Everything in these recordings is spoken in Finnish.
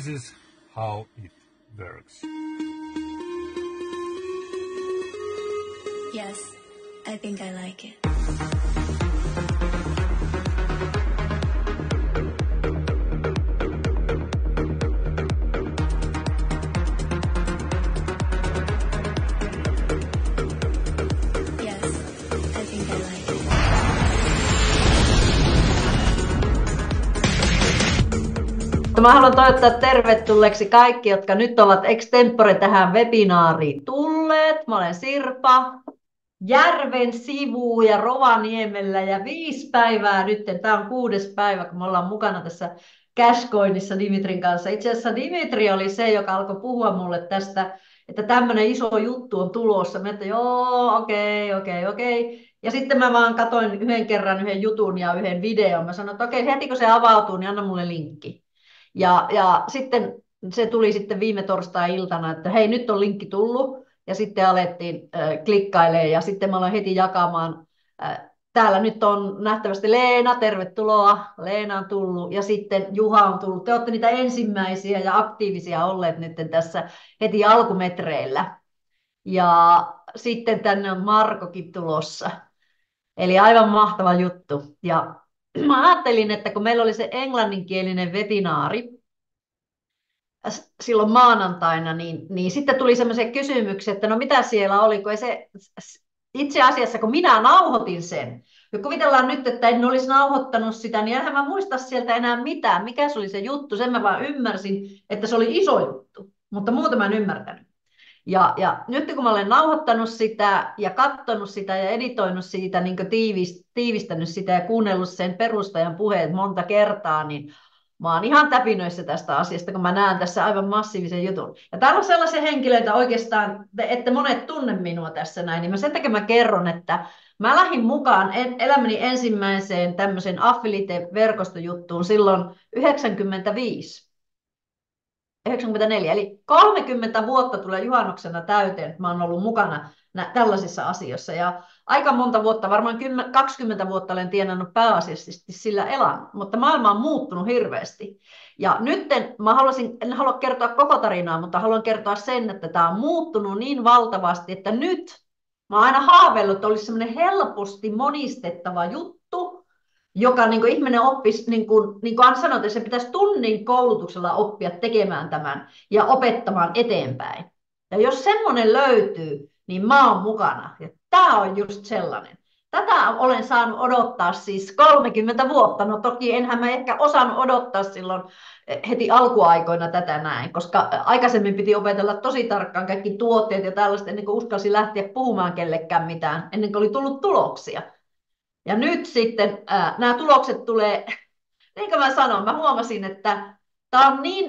this is how it works. Yes, I think I like it. Yes, I think I like it. Mä haluan toivottaa tervetulleeksi kaikki, jotka nyt ovat extempore tähän webinaariin tulleet. Mä olen Sirpa, Järven sivuja Rovaniemellä ja 5 päivää nyt. Tämä on 6. päivä, kun me ollaan mukana tässä Cashcoinissa Dimitrin kanssa. Itse asiassa Dimitri oli se, joka alkoi puhua mulle tästä, että tämmöinen iso juttu on tulossa. Mä että joo, okei. Ja sitten mä vaan katsoin yhden kerran yhden jutun ja yhden videon. Mä sanoin, että okei, heti kun se avautuu, niin anna mulle linkki. Ja sitten se tuli sitten viime torstai-iltana, että hei, nyt on linkki tullut. Ja sitten alettiin klikkailemaan ja sitten mä aloin heti jakamaan. Täällä nyt on nähtävästi Leena, tervetuloa. Leena on tullut ja sitten Juha on tullut. Te olette niitä ensimmäisiä ja aktiivisia olleet nyt tässä heti alkumetreillä. Ja sitten tänne on Markokin tulossa. Eli aivan mahtava juttu. Ja mä ajattelin, että kun meillä oli se englanninkielinen webinaari silloin maanantaina, niin sitten tuli sellaisia kysymyksiä, että no mitä siellä oli, kun ei se, itse asiassa kun minä nauhoitin sen, ja kuvitellaan nyt, että en olisi nauhoittanut sitä, niin enhän mä muista sieltä enää mitään, mikä se oli se juttu, sen mä vaan ymmärsin, että se oli iso juttu, mutta muuta mä en ymmärtänyt. Ja nyt kun mä olen nauhoittanut sitä ja katsonut sitä ja editoinut siitä, niin tiivistänyt sitä ja kuunnellut sen perustajan puheet monta kertaa, niin mä oon ihan täpinöissä tästä asiasta, kun mä näen tässä aivan massiivisen jutun. Ja täällä on sellaisia henkilöitä oikeastaan, että monet tunne minua tässä näin, niin sen takia mä kerron, että mä lähdin mukaan elämäni ensimmäiseen tämmöisen affiliate-verkostojuttuun silloin 94, eli 30 vuotta tulee juhannuksena täyteen, että mä oon ollut mukana tällaisissa asioissa. Ja aika monta vuotta, varmaan 20 vuotta olen tienannut pääasiallisesti sillä elan, mutta maailma on muuttunut hirveästi. Ja nyt en halua kertoa koko tarinaa, mutta haluan kertoa sen, että tämä on muuttunut niin valtavasti, että nyt mä oon aina haaveillut, että olisi semmoinen helposti monistettava juttu, joka niin kuin ihminen oppisi, niin kuin sanoin, että se pitäisi tunnin koulutuksella oppia tekemään tämän ja opettamaan eteenpäin. Ja jos semmoinen löytyy, niin mä oon mukana. Ja tämä on just sellainen. Tätä olen saanut odottaa siis 30 vuotta. No toki enhän mä ehkä osannut odottaa silloin heti alkuaikoina tätä näin, koska aikaisemmin piti opetella tosi tarkkaan kaikki tuotteet ja tällaista ennen kuin uskalsi lähteä puhumaan kellekään mitään, ennen kuin oli tullut tuloksia. Ja nyt sitten nämä tulokset tulee, niin kuin mä sanon, mä huomasin, että tämä on niin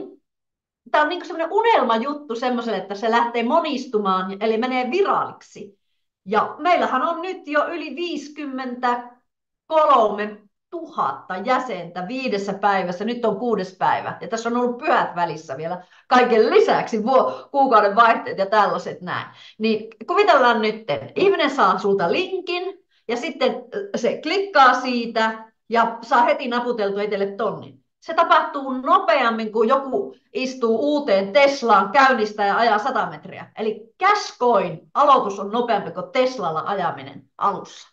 kuin semmoinen unelmajuttu semmoiselle, että se lähtee monistumaan, eli menee viraaliksi. Ja meillähän on nyt jo yli 53 000 jäsentä 5 päivässä, nyt on 6. päivä. Ja tässä on ollut pyhät välissä vielä kaiken lisäksi, kuukauden vaihteet ja tällaiset näin. Niin kuvitellaan nyt, ihminen saa sulta linkin, ja sitten se klikkaa siitä ja saa heti naputeltua itselle tonnin. Se tapahtuu nopeammin, kuin joku istuu uuteen Teslaan, käynnistää ja ajaa 100 metriä. Eli Cashcoin aloitus on nopeampi kuin Teslalla ajaminen alussa.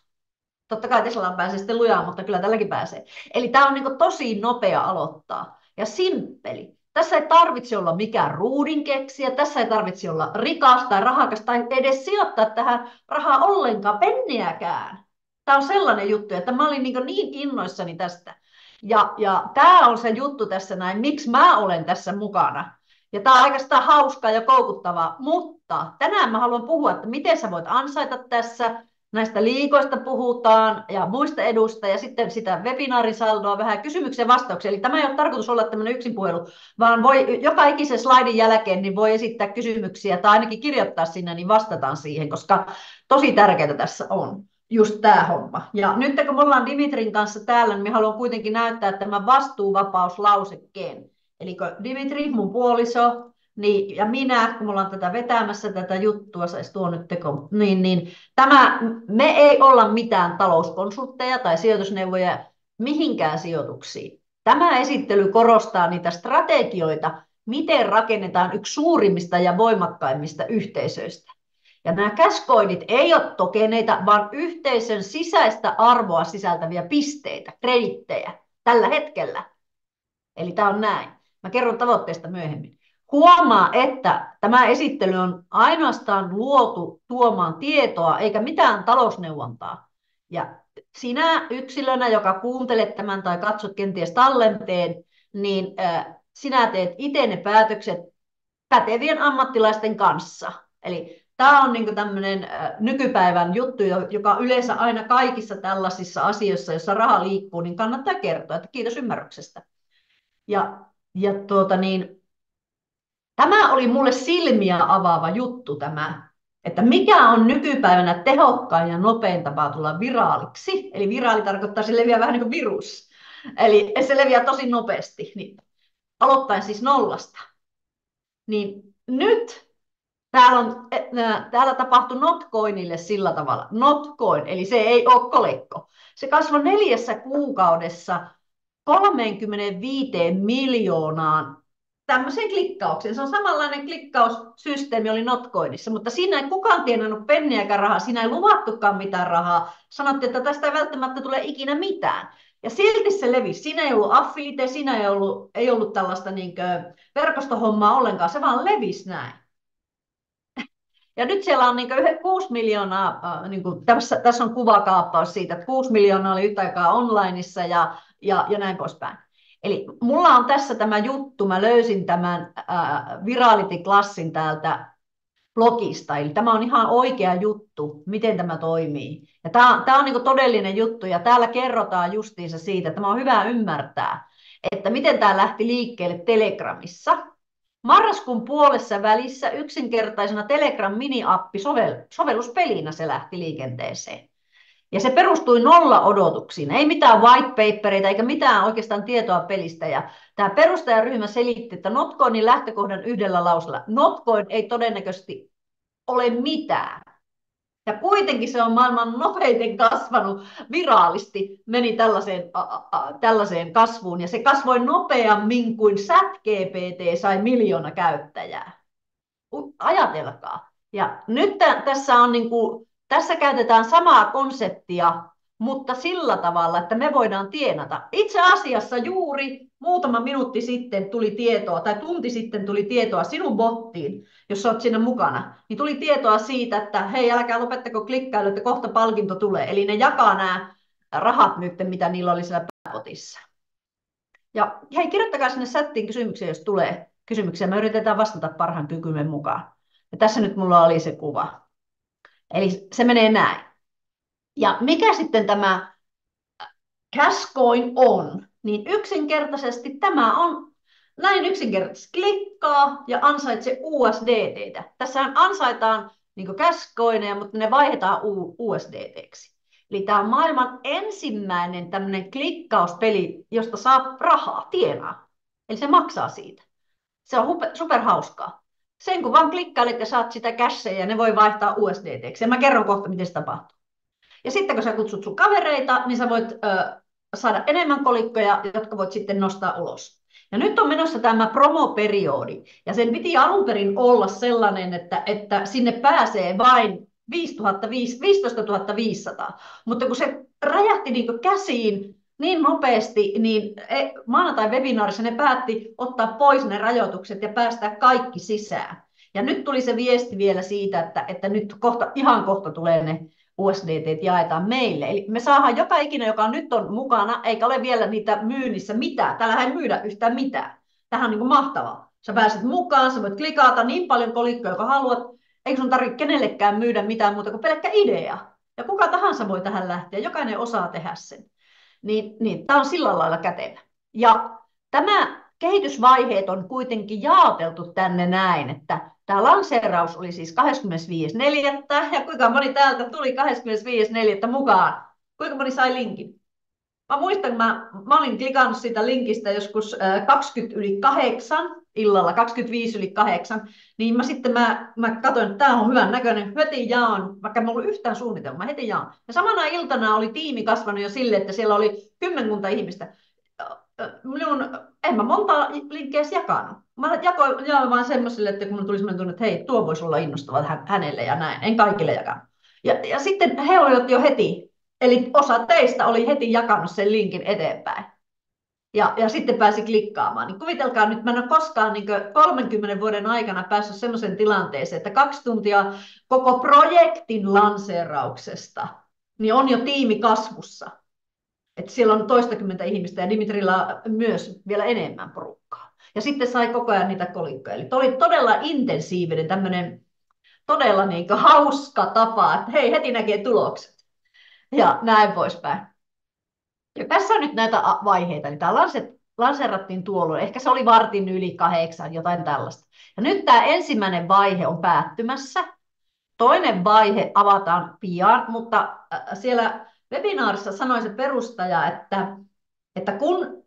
Totta kai Teslalla pääsee sitten lujaan, mutta kyllä tälläkin pääsee. Eli tämä on niin tosi nopea aloittaa ja simppeli. Tässä ei tarvitse olla mikään ruudinkeksijä, tässä ei tarvitse olla rikas tai rahakas tai edes sijoittaa tähän rahaa ollenkaan, penniäkään. Tämä on sellainen juttu, että mä olin niin innoissani tästä. Ja tämä on se juttu tässä näin, miksi mä olen tässä mukana. Ja tämä on oikeastaan hauskaa ja koukuttavaa, mutta tänään mä haluan puhua, että miten sä voit ansaita tässä. Näistä liikoista puhutaan ja muista edusta ja sitten sitä webinaarisaldoa, vähän kysymyksiä ja vastauksia. Eli tämä ei ole tarkoitus olla tämmöinen yksin puhelu, vaan voi joka ikisen slaidin jälkeen niin voi esittää kysymyksiä tai ainakin kirjoittaa sinne, niin vastataan siihen, koska tosi tärkeää tässä on just tämä homma. Ja nyt kun me ollaan Dimitrin kanssa täällä, niin me haluan kuitenkin näyttää tämän vastuuvapauslausekkeen. Eli Dimitri, mun puoliso, niin, ja minä, kun me ollaan tätä vetämässä tätä juttua, saisi tuo nyt teko, niin me ei olla mitään talouskonsultteja tai sijoitusneuvoja mihinkään sijoituksiin. Tämä esittely korostaa niitä strategioita, miten rakennetaan yksi suurimmista ja voimakkaimmista yhteisöistä. Ja nämä cashcoinit ei ole tokeneita, vaan yhteisön sisäistä arvoa sisältäviä pisteitä, kredittejä tällä hetkellä. Eli tämä on näin. Mä kerron tavoitteesta myöhemmin. Huomaa, että tämä esittely on ainoastaan luotu tuomaan tietoa, eikä mitään talousneuvontaa. Ja sinä yksilönä, joka kuuntelet tämän tai katsot kenties tallenteen, niin sinä teet itse ne päätökset pätevien ammattilaisten kanssa. Eli tämä on niin tämmöinen nykypäivän juttu, joka yleensä aina kaikissa tällaisissa asioissa, joissa raha liikkuu, niin kannattaa kertoa, että kiitos ymmärryksestä. Tämä oli mulle silmiä avaava juttu tämä, että mikä on nykypäivänä tehokkain ja nopein tapa tulla viraaliksi. Eli viraali tarkoittaa, että se leviää vähän niin kuin virus. Eli se leviää tosi nopeasti. Niin, aloittain siis nollasta. Niin nyt täällä tapahtui Notcoinille sillä tavalla. Notcoin, eli se ei ole kolekko. Se kasvoi 4 kuukaudessa 35 miljoonaan tämmöisen klikkaukseen. Se on samanlainen klikkaussysteemi oli Notcoinissa, mutta siinä ei kukaan tienannut penniäkään rahaa, siinä ei luvattukaan mitään rahaa. Sanottiin, että tästä ei välttämättä tule ikinä mitään. Ja silti se levisi. Siinä ei ollut affiliate, siinä ei ollut tällaista verkostohommaa ollenkaan, se vaan levisi näin. Ja nyt siellä on 6 miljoonaa, tässä on kuvakaappaus siitä, että 6 miljoonaa oli yhtä aikaa onlineissa ja näin poispäin. Eli mulla on tässä tämä juttu, mä löysin tämän Virality-klassin täältä blogista, eli tämä on ihan oikea juttu, miten tämä toimii. Ja tämä on todellinen juttu, ja täällä kerrotaan justiinsa siitä, että tämä on hyvä ymmärtää, että miten tämä lähti liikkeelle Telegramissa. Marraskuun puolessa välissä yksinkertaisena Telegram mini-appi sovelluspelinä se lähti liikenteeseen. Ja se perustui nolla-odotuksiin, ei mitään white papereita eikä mitään oikeastaan tietoa pelistä. Ja tämä perustajaryhmä selitti, että Notcoinin lähtökohdan yhdellä lausella. Notcoin ei todennäköisesti ole mitään. Ja kuitenkin se on maailman nopeiten kasvanut viraalisti, meni tällaiseen kasvuun. Ja se kasvoi nopeammin kuin ChatGPT sai 1 miljoona käyttäjää. Ajatelkaa. Ja nyt tässä käytetään samaa konseptia, mutta sillä tavalla, että me voidaan tienata. Itse asiassa juuri muutama minuutti sitten tuli tietoa, tai tunti sitten tuli tietoa sinun bottiin, jos olet siinä mukana, niin tuli tietoa siitä, että hei, älkää lopettako klikkailu, että kohta palkinto tulee. Eli ne jakaa nämä rahat nyt, mitä niillä oli siellä pääbotissa. Ja hei, kirjoittakaa sinne chattiin kysymyksiä, jos tulee kysymyksiä. Me yritetään vastata parhaan kykymme mukaan. Ja tässä nyt mulla oli se kuva. Eli se menee näin. Ja mikä sitten tämä Cashcoin on? Niin yksinkertaisesti tämä on näin yksinkertaisesti. Klikkaa ja ansaitse USDT:tä. Tässä ansaitaan Cashcoineja, mutta ne vaihdetaan USDT:ksi. Eli tämä on maailman ensimmäinen tämmöinen klikkauspeli, josta saa rahaa, tienaa. Eli se maksaa siitä. Se on superhauskaa. Sen kun vaan klikkailet ja saat sitä cashia ja ne voi vaihtaa USDT:ksi. Ja mä kerron kohta, miten se tapahtuu. Ja sitten kun sä kutsut sun kavereita, niin sä voit saada enemmän kolikkoja, jotka voit sitten nostaa ulos. Ja nyt on menossa tämä promoperiodi. Ja sen piti alun perin olla sellainen, että sinne pääsee vain 15 500. Mutta kun se räjähti käsiin niin nopeasti, niin maanantai-webinaarissa ne päätti ottaa pois ne rajoitukset ja päästää kaikki sisään. Ja nyt tuli se viesti vielä siitä, että nyt ihan kohta tulee ne USDT jaetaan meille. Eli me saadaan joka ikinen, joka nyt on mukana, eikä ole vielä niitä myynnissä mitään. Täällä ei myydä yhtään mitään. Tähän on mahtavaa. Sä pääset mukaan, sä voit klikata niin paljon kolikkoja, joka haluat. Eikä sun tarvitse kenellekään myydä mitään muuta kuin pelkkä idea. Ja kuka tahansa voi tähän lähteä. Jokainen osaa tehdä sen. Niin tämä on sillä lailla kätevä. Ja tämä kehitysvaiheet on kuitenkin jaoteltu tänne näin, että tämä lanseeraus oli siis 25.4. ja kuinka moni täältä tuli 25.4. mukaan? Kuinka moni sai linkin? Mä muistan, mä olin klikannut siitä linkistä joskus 20:08 illalla, 25:08, niin mä katsoin, että tämä on hyvän näköinen, heti jaan, vaikka mä ollut yhtään suunnitelmaa, heti jaan. Ja samana iltana oli tiimi kasvanut jo sille, että siellä oli 10 ihmistä. En mä monta linkkiä edes jakanut, mä jaoin vaan semmoiselle, että kun mulla tuli semmoinen tunne, että hei, tuo voisi olla innostava hänelle ja näin. En kaikille jakanut. Ja sitten he olivat jo heti, eli osa teistä oli heti jakanut sen linkin eteenpäin. Ja sitten pääsi klikkaamaan. Niin kuvitelkaa nyt, mä en ole koskaan niin 30 vuoden aikana päässyt semmoiseen tilanteeseen, että 2 tuntia koko projektin lanseerauksesta niin on jo tiimi kasvussa. Että siellä on toistakymmentä ihmistä ja Dimitrilla myös vielä enemmän porukkaa. Ja sitten sai koko ajan niitä kolikkoja. Eli oli todella intensiivinen, tämmöinen todella niin hauska tapa, että hei, heti näkee tulokset. Ja näin poispäin. Ja tässä on nyt näitä vaiheita. Niin tämä lanseerattiin tuolloin. Ehkä se oli vartin yli 8, jotain tällaista. Ja nyt tämä ensimmäinen vaihe on päättymässä. Toinen vaihe avataan pian, mutta siellä webinaarissa sanoi se perustaja, että kun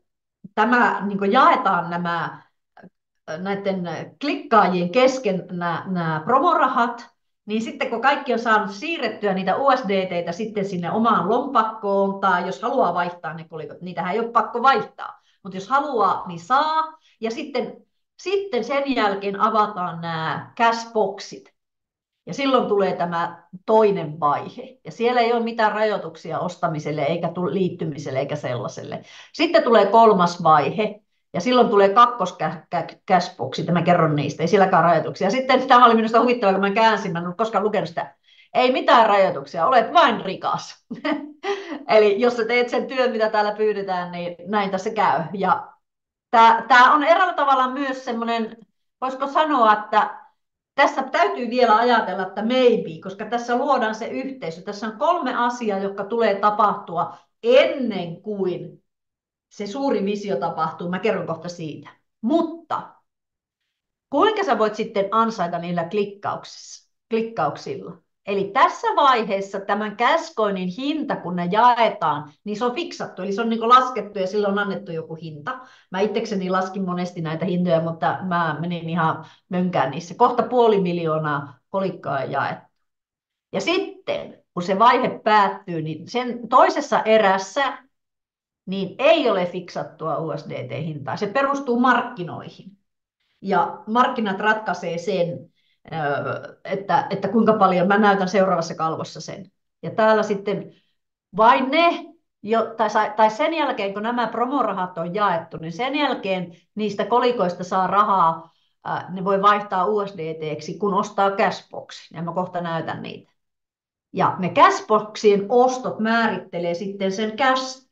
tämä niin jaetaan näiden klikkaajien kesken nämä promorahat, niin sitten kun kaikki on saanut siirrettyä niitä USDT:itä sitten sinne omaan lompakkoon, tai jos haluaa vaihtaa ne kolikot, niitähän ei ole pakko vaihtaa, mutta jos haluaa, niin saa. Ja sitten sen jälkeen avataan nämä cashboxit. Ja silloin tulee tämä toinen vaihe. Ja siellä ei ole mitään rajoituksia ostamiselle, eikä liittymiselle, eikä sellaiselle. Sitten tulee kolmas vaihe. Ja silloin tulee kakkos-cashboxi, mä kerron niistä, ei sielläkään rajoituksia. Sitten tämä oli minusta huvittavaa, kun mä käänsin, mä en ollut koskaan lukenut sitä. Ei mitään rajoituksia, olet vain rikas. Eli jos sä teet sen työn, mitä täällä pyydetään, niin näin tässä käy. Ja tämä on eräällä tavalla myös semmoinen, voisiko sanoa, että tässä täytyy vielä ajatella, että maybe, koska tässä luodaan se yhteisö. Tässä on 3 asiaa, jotka tulee tapahtua ennen kuin se suuri visio tapahtuu. Mä kerron kohta siitä. Mutta kuinka sä voit sitten ansaita niillä klikkauksilla? Eli tässä vaiheessa tämän Cashcoinin hinta, kun ne jaetaan, niin se on fiksattu. Eli se on niin laskettu ja sillä on annettu joku hinta. Mä itsekseni laskin monesti näitä hintoja, mutta mä menin ihan mönkään niissä. Kohta 500 000 kolikkoa jaettu. Ja sitten, kun se vaihe päättyy, niin sen toisessa erässä niin ei ole fiksattua USDT-hintaa. Se perustuu markkinoihin. Ja markkinat ratkaisee sen, että kuinka paljon, mä näytän seuraavassa kalvossa sen. Ja täällä sitten vain ne, tai sen jälkeen kun nämä promorahat on jaettu, niin sen jälkeen niistä kolikoista saa rahaa, ne voi vaihtaa USDT:ksi, kun ostaa cashboxin. Ja mä kohta näytän niitä. Ja ne cashboxien ostot määrittelee sitten sen cash-kolikon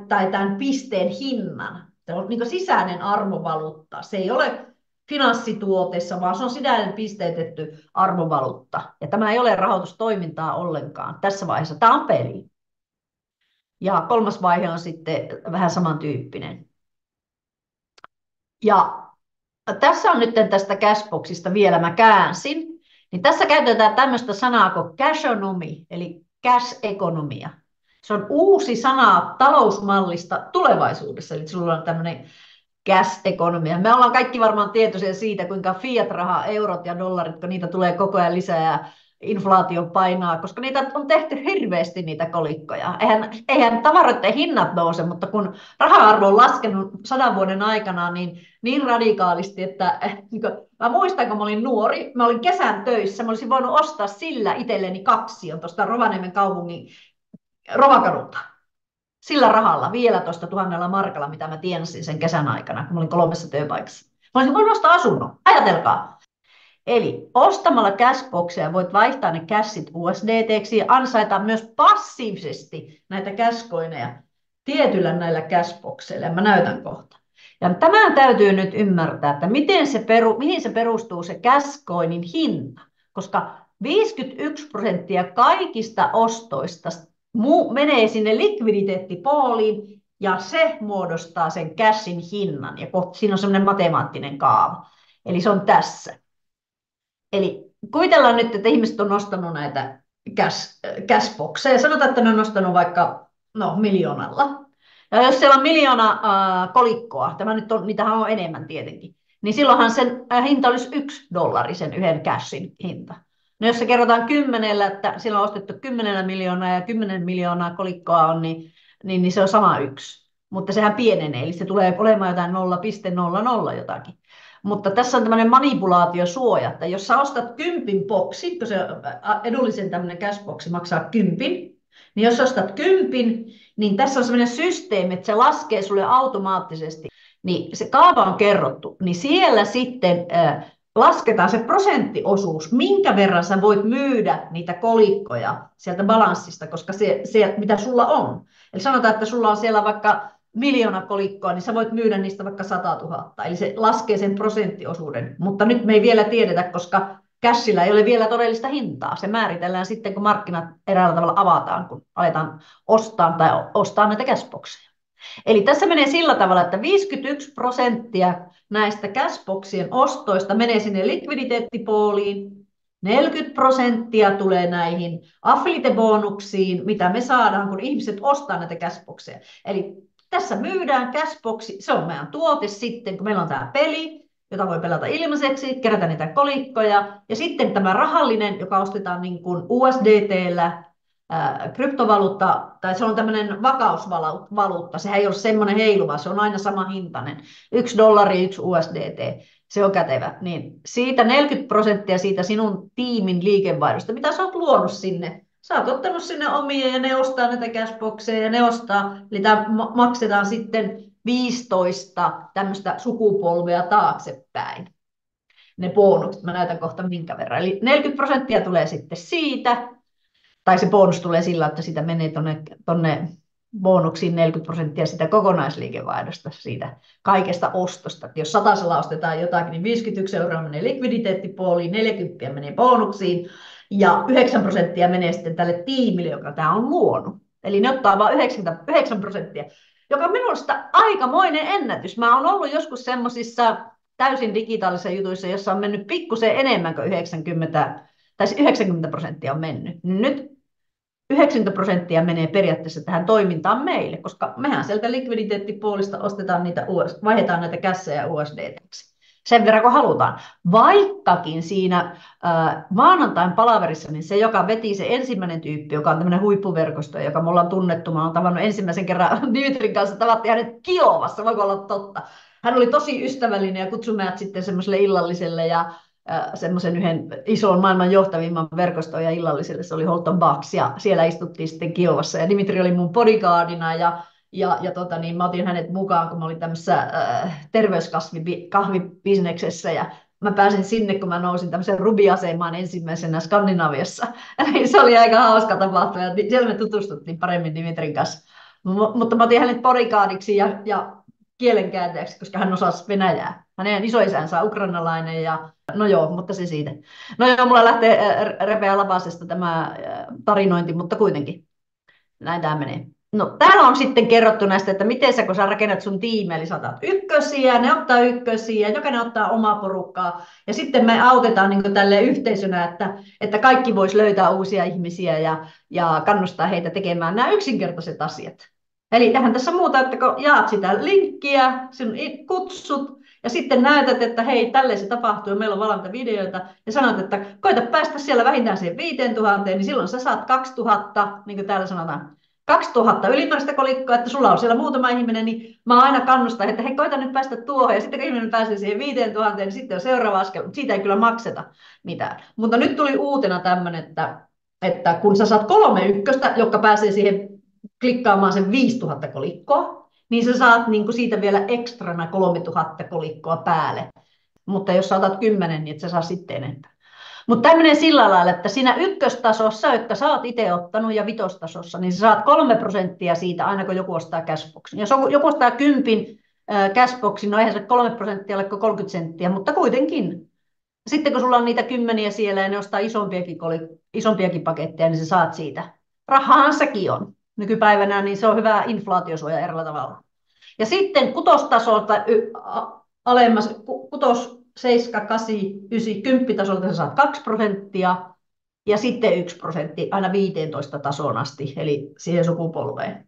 tai tämän pisteen hinnan. Se on niin sisäinen arvovaluutta. Se ei ole finanssituotessa, vaan se on sisäinen pisteytetty arvovaluutta. Ja tämä ei ole rahoitustoimintaa ollenkaan tässä vaiheessa. Tämä on peli. Ja kolmas vaihe on sitten vähän samantyyppinen. Ja tässä on nyt tästä cashboxista vielä, mä käänsin. Niin tässä käytetään tämmöistä sanaa kuin cashonomy, eli cash-ekonomia. Se on uusi sana talousmallista tulevaisuudessa, eli sulla on tämmöinen cash-ekonomia. Me ollaan kaikki varmaan tietoisia siitä, kuinka fiat-raha, eurot ja dollarit, kun niitä tulee koko ajan lisää ja inflaatio painaa, koska niitä on tehty hirveästi niitä kolikkoja. Eihän tavaroiden hinnat nouse, mutta kun raha-arvo on laskenut 100 vuoden aikana niin radikaalisti, että mä muistan, kun mä olin nuori, mä olin kesän töissä, mä olisin voinut ostaa sillä itselleni 2 tuosta Rovaniemen kaupungin Rovakadulta. Sillä rahalla, vielä tuosta 1000 markalla, mitä mä tiensin sen kesän aikana, kun mä olin 3 työpaikassa. Mä olisin voinut ostaa asunnon. Ajatelkaa. Eli ostamalla cashboxeja voit vaihtaa ne cashit USDT:ksi ja ansaita myös passiivisesti näitä cashcoineja tietyllä näillä cashboxeilla. Mä näytän kohta. Ja tämän täytyy nyt ymmärtää, että mihin se perustuu se cashcoinin hinta, koska 51% kaikista ostoista menee sinne likviditeettipooliin ja se muodostaa sen cashin hinnan. Ja siinä on semmoinen matemaattinen kaava. Eli se on tässä. Eli kuvitellaan nyt, että ihmiset on nostanut näitä cashboxeja. Sanotaan, että ne on nostanut vaikka 1 000 000. Ja jos siellä on 1 000 000 kolikkoa, niitähän on enemmän tietenkin, niin silloinhan sen hinta olisi $1, sen yhden cashin hinta. No jos se kerrotaan 10, että sillä on ostettu 10 miljoonaa ja 10 miljoonaa kolikkoa on, niin se on sama 1. mutta sehän pienenee, eli se tulee olemaan jotain 0,00 jotakin. Mutta tässä on tämmöinen manipulaatiosuoja, että jos sä ostat 10 boksi, kun se edullisen tämmöinen cashboxi maksaa 10, niin jos ostat 10, niin tässä on semmoinen systeemi, että se laskee sulle automaattisesti. Niin se kaava on kerrottu, niin siellä sitten lasketaan se prosenttiosuus, minkä verran sä voit myydä niitä kolikkoja sieltä balanssista, koska se mitä sulla on. Eli sanotaan, että sulla on siellä vaikka 1 000 000 kolikkoa, niin sä voit myydä niistä vaikka 100 000. Eli se laskee sen prosenttiosuuden. Mutta nyt me ei vielä tiedetä, koska cashillä ei ole vielä todellista hintaa. Se määritellään sitten, kun markkinat eräällä tavalla avataan, kun aletaan ostaa näitä cashboxeja. Eli tässä menee sillä tavalla, että 51% näistä cashboxien ostoista menee sinne likviditeettipooliin, 40% tulee näihin affiliate-bonuksiin, mitä me saadaan, kun ihmiset ostaa näitä cashboxeja. Eli tässä myydään cashboxi, se on meidän tuote sitten, kun meillä on tämä peli, jota voi pelata ilmaiseksi, kerätä niitä kolikkoja, ja sitten tämä rahallinen, joka ostetaan niin kuin USDT:llä, kryptovaluutta, tai se on tämmöinen vakausvaluutta, sehän ei ole semmoinen heiluva, se on aina sama hintainen, $1, 1 USDT, se on kätevä, niin siitä 40% siitä sinun tiimin liikevaihdosta, mitä sä oot luonut sinne, sä oot ottanut sinne omia ja ne ostaa näitä cashboxeja ja ne ostaa, eli tämä maksetaan sitten 15 tämmöistä sukupolvea taaksepäin. Ne bonukset, mä näytän kohta minkä verran. Eli 40% tulee sitten siitä, tai se bonus tulee sillä, että sitä menee tuonne bonuksiin 40% sitä kokonaisliikevaihdosta, siitä kaikesta ostosta. Jos 100 ostetaan jotakin, niin 51 € menee likviditeettipooliin, 40 menee bonuksiin, ja 9% menee sitten tälle tiimille, joka tämä on luonut. Eli ne ottaa vain 9%, joka on minusta aikamoinen ennätys. Mä oon ollut joskus semmoisissa täysin digitaalisissa jutuissa, jossa on mennyt pikkusen enemmän kuin 90, tai 90% on mennyt. Nyt 90% menee periaatteessa tähän toimintaan meille, koska mehän sieltä likviditeettipuolista ostetaan niitä, vaihdetaan näitä kässejä USDT:ksi. Sen verran kun halutaan. Vaikkakin siinä maanantain palaverissa, niin se, joka veti se ensimmäinen tyyppi, joka on tämmöinen huippuverkosto, joka me ollaan tunnettu, mä oon tavannut ensimmäisen kerran Dimitrin kanssa, tavattiin hänet Kiovassa, voiko olla totta. Hän oli tosi ystävällinen ja kutsui meidät sitten semmoiselle illalliselle ja semmoisen yhden ison maailman johtavimman verkoston ja illalliselle, se oli Holton Bucks, ja siellä istuttiin sitten Kiovassa, ja Dimitri oli mun bodyguardina, ja mä otin hänet mukaan, kun mä olin tämmöisessä terveyskahvibisneksessä, ja mä pääsin sinne, kun mä nousin tämmöisen rubiasemaan ensimmäisenä Skandinaviassa. Eli se oli aika hauska tapahtuma, ja siellä me tutustuttiin paremmin Dimitrin kanssa. Mutta mä otin hänet bodyguardiksi ja kielenkääntäjäksi, koska hän osasi venäjää. Hänen isoisänsä on ukrainalainen ja no joo, mutta se siitä. No joo, mulla lähtee repeä lapasesta tämä tarinointi, mutta kuitenkin näin tämä menee. No täällä on sitten kerrottu näistä, että miten sä, kun sä rakennat sun tiimiä, eli sä otat ykkösiä, ne ottaa ykkösiä, jokainen ottaa omaa porukkaa, ja sitten me autetaan niin tälle yhteisönä, että kaikki vois löytää uusia ihmisiä ja kannustaa heitä tekemään nämä yksinkertaiset asiat. Eli tähän tässä muuta, että kun jaat sitä linkkiä, sinun kutsut, ja sitten näytät, että hei, tälleen se tapahtuu, meillä on valvontavideoita, ja sanot, että koita päästä siellä vähintään siihen 5000, niin silloin sä saat 2000, niin kuin täällä sanotaan, 2000 ylimääräistä kolikkoa, että sulla on siellä muutama ihminen, niin mä aina kannustan, että hei, koita nyt päästä tuohon, ja sitten kun ihminen pääsee siihen 5000, niin sitten on seuraava askel, mutta siitä ei kyllä makseta mitään. Mutta nyt tuli uutena tämmöinen, että kun sä saat 3 ykköstä, jotka pääsee siihen klikkaamaan sen 5000 kolikkoa, niin sä saat niin kuin siitä vielä ekstrana 3000 kolikkoa päälle. Mutta jos sä otat 10, niin et sä saa sitten enempää. Mutta tämmöinen sillä lailla, että siinä ykköstasossa, jotka sä oot itse ottanut, ja vitostasossa, niin sä saat 3% siitä aina, kun joku ostaa cashboxin. Jos joku ostaa 10 cashboxin, no eihän se 3% ole kuin 30 senttiä, mutta kuitenkin. Sitten kun sulla on niitä 10 siellä ja ne ostaa isompiakin paketteja, niin sä saat siitä. Rahaan sekin on. Nykypäivänä niin se on hyvä inflaatiosuoja erillä tavalla. Ja sitten kutostasolta alemmas, 6, 7, 8, 9, 10 tasolta sä saat 2%, ja sitten 1% aina 15 tasoon asti, eli siihen sukupolveen,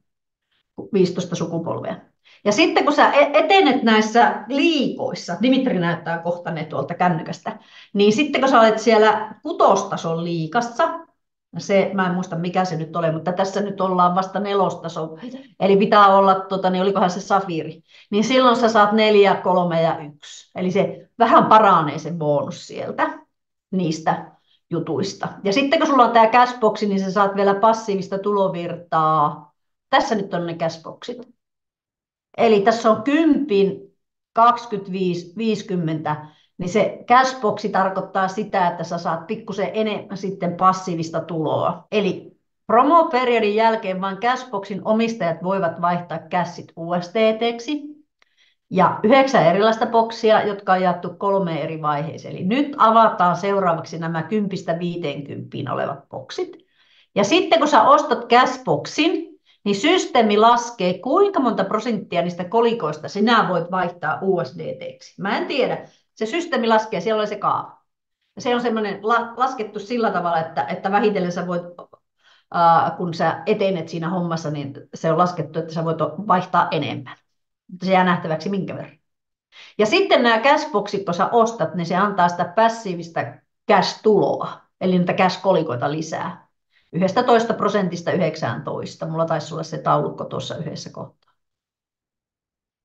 15 sukupolvea. Ja sitten kun sä etenet näissä liikoissa, Dimitri näyttää kohta ne tuolta kännykästä, niin sitten kun sä olet siellä 6 tason liikassa, Mä en muista mikä se nyt oli, mutta tässä nyt ollaan vasta nelostaso. Eli pitää olla, niin olikohan se safiiri. Niin silloin sä saat 4, 3 ja 1. Eli se vähän paranee se bonus sieltä niistä jutuista. Ja sitten kun sulla on tämä cashboxi, niin sä saat vielä passiivista tulovirtaa. Tässä nyt on ne cashboxit. Eli tässä on 10, 25, 50, niin se cashboxi tarkoittaa sitä, että sä saat pikkusen enemmän sitten passiivista tuloa. Eli promoperiodin jälkeen vain cashboxin omistajat voivat vaihtaa cashit USDT:ksi ja 9 erilaista boksia, jotka on jaettu 3 eri vaiheeseen. Eli nyt avataan seuraavaksi nämä 10–50 olevat boksit. Ja sitten kun sä ostat cashboxin, niin systeemi laskee, kuinka monta prosenttia niistä kolikoista sinä voit vaihtaa USDT:ksi. Mä en tiedä. Se systeemi laskee, siellä oli se kaava. Ja se on semmoinen laskettu sillä tavalla, että vähitellen sä voit, kun sä etenet siinä hommassa, niin se on laskettu, että sä voit vaihtaa enemmän. Mutta se jää nähtäväksi minkä verran. Ja sitten nämä cashboxit, kun sä ostat, niin se antaa sitä passiivista cash-tuloa, eli niitä cash-kolikoita lisää. 11% 19. Mulla taisi olla se taulukko tuossa yhdessä kohtaa.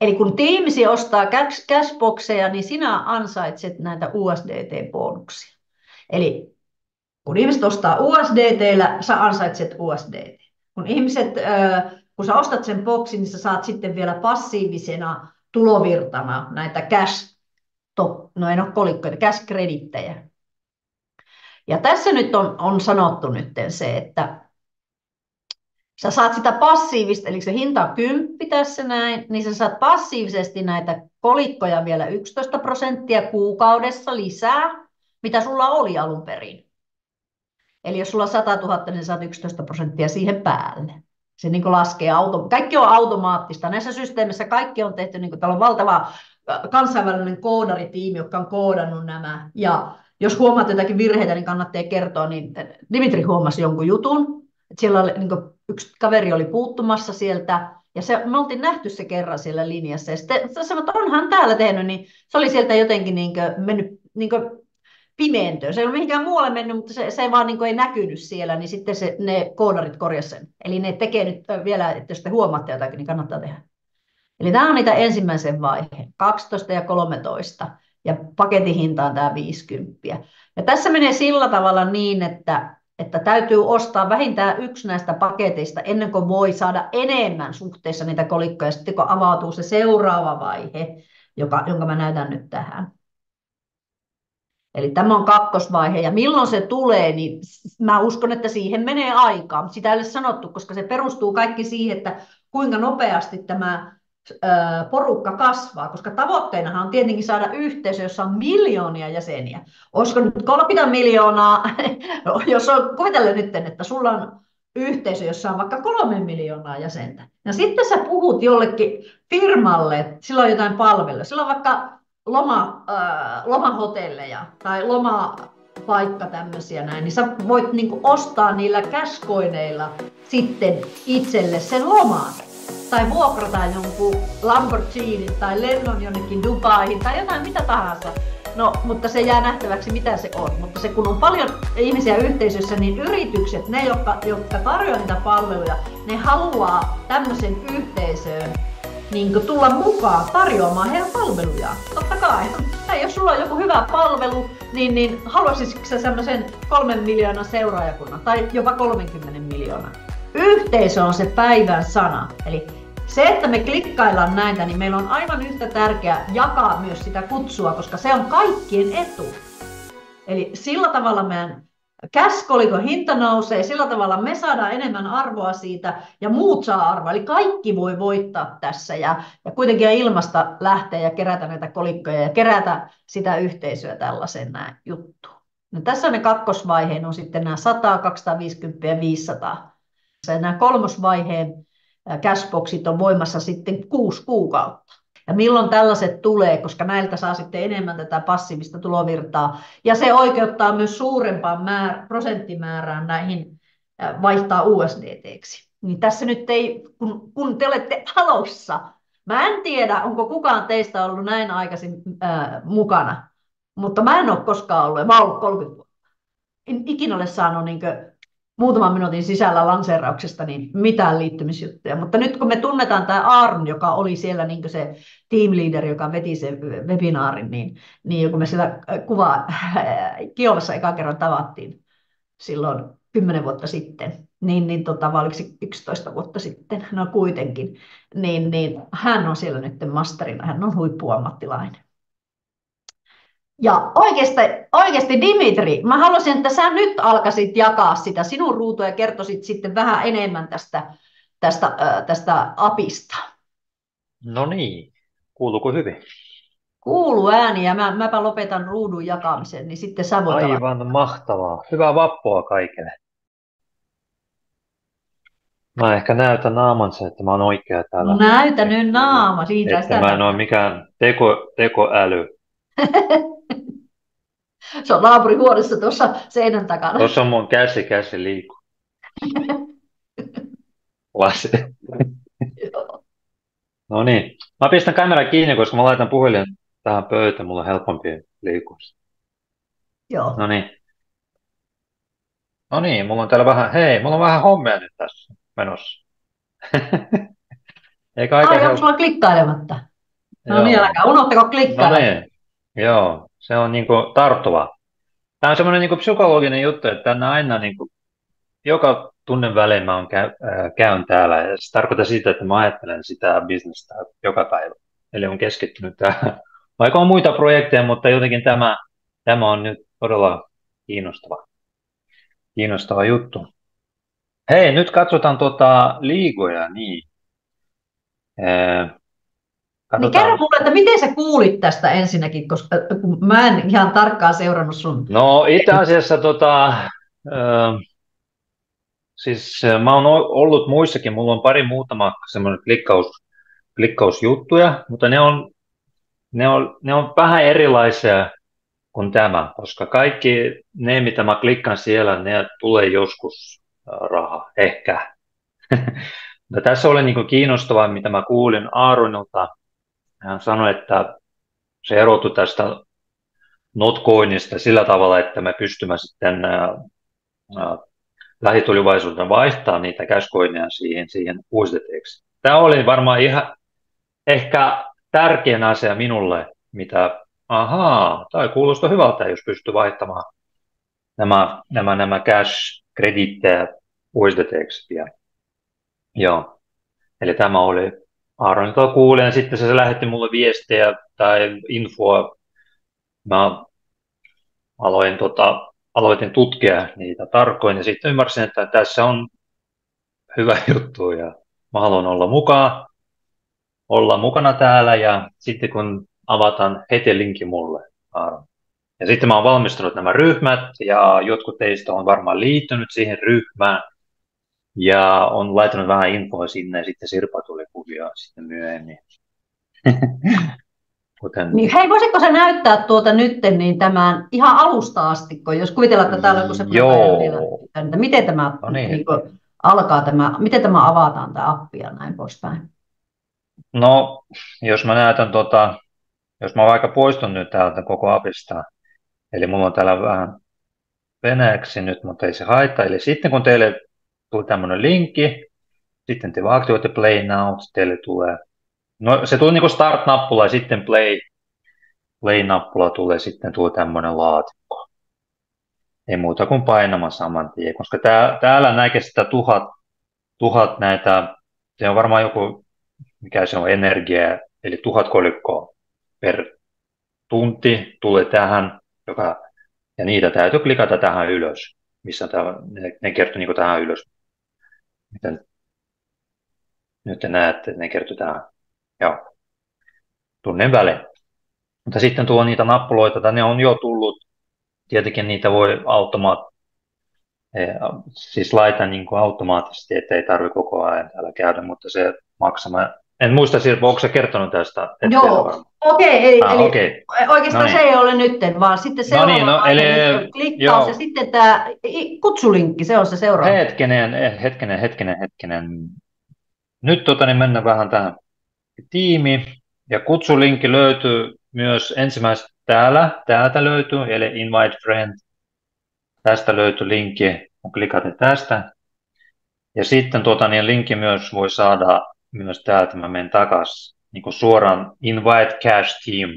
Eli kun Teamsi ostaa cashboxeja, niin sinä ansaitset näitä USDT-bonuksia. Eli kun ihmiset ostaa USDT:llä, sä ansaitset USDT. Kun sä ostat sen boxin, niin sä saat sitten vielä passiivisena tulovirtana näitä no ei ole kolikkoja, cash-kredittejä. Ja tässä nyt on sanottu nyt se, että sä saat sitä passiivista, eli se hinta on 10 tässä näin, niin sä saat passiivisesti näitä kolikkoja vielä 11% kuukaudessa lisää, mitä sulla oli alun perin. Eli jos sulla on 100 000, niin saat 11% siihen päälle. Se niin laskee, kaikki on automaattista. Näissä systeemissä kaikki on tehty, niin täällä on valtava kansainvälinen koodaritiimi, joka on koodannut nämä. Ja jos huomaat jotakin virheitä, niin kannattaa kertoa. Niin Dimitri huomasi jonkun jutun, että siellä oli, niin yksi kaveri oli puuttumassa sieltä, ja me oltiin nähty se kerran siellä linjassa. Ja sitten sanoin, että onhan täällä tehnyt, niin se oli sieltä jotenkin mennyt pimentöön. Se ei ole mihinkään muualle mennyt, mutta se vaan ei näkynyt siellä, niin sitten ne koodarit korjasivat sen. Eli ne tekee nyt vielä, että jos te huomaatte jotakin, niin kannattaa tehdä. Eli tämä on niitä ensimmäisen vaiheen, 12 ja 13, ja paketin hinta on tämä 50. Ja tässä menee sillä tavalla niin, että täytyy ostaa vähintään yksi näistä paketeista ennen kuin voi saada enemmän suhteessa niitä kolikkoja, sitten kun avautuu se seuraava vaihe, jonka mä näytän nyt tähän. Eli tämä on kakkosvaihe, ja milloin se tulee, niin mä uskon, että siihen menee aikaa, mutta sitä ei ole sanottu, koska se perustuu kaikki siihen, että kuinka nopeasti tämä porukka kasvaa, koska tavoitteenahan on tietenkin saada yhteisö, jossa on miljoonia jäseniä. Olisiko nyt 30 miljoonaa, jos on, kuvitellen nyt, että sulla on yhteisö, jossa on vaikka 3 miljoonaa jäsentä. Ja sitten sä puhut jollekin firmalle, että sillä on jotain palvelua, sillä on vaikka lomahotelleja tai lomapaikka tämmöisiä näin, niin sä voit ostaa niillä cashcoineilla sitten itselle sen loman. Tai vuokrata jonkun Lamborghini tai lennon jonnekin Dubaihin tai jotain mitä tahansa. No, mutta se jää nähtäväksi, mitä se on. Mutta se, kun on paljon ihmisiä yhteisössä, niin yritykset, ne jotka tarjoavat niitä palveluja, ne haluaa tämmöisen yhteisöön tulla mukaan tarjoamaan heidän palvelujaan. Totta kai. Tai jos sulla on joku hyvä palvelu, niin haluaisitko sä semmoisen 3 miljoonan seuraajakunnan tai jopa 30 miljoonaa? Yhteisö on se päivän sana. Eli se, että me klikkaillaan näitä, niin meillä on aivan yhtä tärkeää jakaa myös sitä kutsua, koska se on kaikkien etu. Eli sillä tavalla meidän cash-kolikon hinta nousee, sillä tavalla me saadaan enemmän arvoa siitä ja muut saa arvoa. Eli kaikki voi voittaa tässä ja kuitenkin ilmasta lähteä ja kerätä näitä kolikkoja ja kerätä sitä yhteisöä tällaisen näin juttuun. No, tässä on ne kakkosvaiheen, on sitten nämä 100, 250 ja 500. Ja nämä kolmosvaiheen cashboxit on voimassa sitten 6 kuukautta. Ja milloin tällaiset tulee, koska näiltä saa sitten enemmän tätä passiivista tulovirtaa. Ja se oikeuttaa myös suurempaan prosenttimäärään näihin vaihtaa USDT:ksi. Niin tässä nyt ei, kun te olette alussa, mä en tiedä, onko kukaan teistä ollut näin aikaisin mukana. Mutta mä en ole koskaan ollut, ja mä oon ollut 30 vuotta. En ikinä ole saanut muutaman minuutin sisällä lanseerauksesta niin mitään liittymisjuttuja. Mutta nyt kun me tunnetaan tämä Aaron, joka oli siellä niin se team leader, joka veti sen webinaarin, niin kun me siellä Kiovassa eka kerran tavattiin silloin 10 vuotta sitten, vai oliko se 11 vuotta sitten, no kuitenkin, niin hän on siellä nyt masterina, hän on huippuammattilainen. Ja oikeasti Dimitri, mä haluaisin, että sä nyt alkaisit jakaa sitä sinun ruutua ja kertoisit sitten vähän enemmän tästä apista. No niin, kuuluuko hyvin? Kuuluu ääni ja mäpä lopetan ruudun jakamisen, niin sitten sä voit Aivan mahtavaa. Hyvää vappua kaikille. Mä ehkä näytän naamansa, että mä oon oikea täällä. No näytä nyt naama. Siitä että mä en ole mikään tekoäly. Se on naapurihuoneessa tuossa seinän takana. Tuossa on mun käsi liiku. No niin. Mä pistän kameran kiinni, koska mä laitan puhelin tähän pöytään. Mulla on helpompi liikkua. Joo. No niin. No niin, mulla on vähän hommia nyt tässä menossa. Eikä aika onko sulla klikkailematta? No Joo. niin, älkää unohtako klikkailla. No niin. Joo, se on niinku tarttuva. Tämä on semmoinen niinku psykologinen juttu, että tänne aina niinku, joka tunnin välein mä käyn täällä. Ja se tarkoittaa sitä, että mä ajattelen sitä bisnestä joka päivä. Eli on keskittynyt tähän. Vaikka on muita projekteja, mutta jotenkin tämä on nyt todella kiinnostava juttu. Hei, nyt katsotaan liigoja. Niin. Niin kerro mulle, että miten sä kuulit tästä ensinnäkin, koska mä en ihan tarkkaan seurannut sun. No itse asiassa siis mä oon ollut muissakin, mulla on muutama semmoinen klikkausjuttuja, mutta ne on vähän erilaisia kuin tämä, koska kaikki ne, mitä mä klikkaan siellä, ne tulee joskus raha, ehkä. Mutta tässä oli niinku kiinnostavaa, mitä mä kuulin Aaronilta. Hän sanoi, että se erottui tästä Notcoinista sillä tavalla, että me pystymme sitten lähitulevaisuuden vaihtaa niitä cashcoineja siihen USDT:ksi. Tämä oli varmaan ihan ehkä tärkein asia minulle, mitä tämä kuulostaa hyvältä, jos pystyy vaihtamaan nämä cash-krediittejä USDT:ksi. Joo, eli tämä oli Aaronilta kuulin, ja sitten se lähetti mulle viestejä tai infoa. Mä aloitin tutkia niitä tarkoin ja sitten ymmärsin, että tässä on hyvä juttu ja mä haluan olla mukana täällä ja sitten kun avataan heti linkki mulle. Ja sitten mä oon valmistanut nämä ryhmät ja jotkut teistä on varmaan liittynyt siihen ryhmään ja on laittanut vähän infoa sinne ja sitten Sirpa tuli kuvia sitten myöhemmin. Niin, hei, voisitko se näyttää nytten niin tämän ihan alusta asti, jos kuvitellaan, että täällä on se että miten tämä alkaa, miten tämä avataan tämä appi ja näin poispäin? No, jos mä näytän jos mä vaikka poistun nyt täältä koko appista, eli mulla on täällä vähän venäjäksi nyt, mutta ei se haittaa. Eli sitten kun teille tulee tämmöinen linkki, sitten te aktivoitte Play Now, teille tulee, no se tulee niin kuin Start-nappula ja sitten Play-nappula tulee tämmöinen laatikko. Ei muuta kuin painamaan saman tien, koska täällä näkee sitä tuhat näitä, se on varmaan joku, mikä se on, energia, eli 1000 kolikkoa per tunti tulee tähän, ja niitä täytyy klikata tähän ylös, missä ne kertoo niin tähän ylös. Miten nyt te näette, että ne kertoo tähän, joo, tunnin välein. Mutta sitten tuo niitä nappuloita, tai ne on jo tullut, tietenkin niitä voi siis laita niin kuin automaattisesti, ettei tarvitse koko ajan täällä käydä, mutta se maksaa. En muista, Sirpa, onko se kertonut tästä? Joo, okei, okay. Oikeastaan Noniin. Se ei ole nytten, vaan sitten seuraava klikkaus ja sitten tämä kutsulinkki, se on se seuraava. Hetkinen. Nyt mennään vähän tähän tiimi ja kutsulinkki löytyy myös ensimmäistä täältä löytyy, eli invite friend. Tästä löytyy linkki klikaten tästä. Ja sitten niin linkki myös voi saada myös täältä, mä menen takaisin, niin kuin suoraan Invite Cash Team.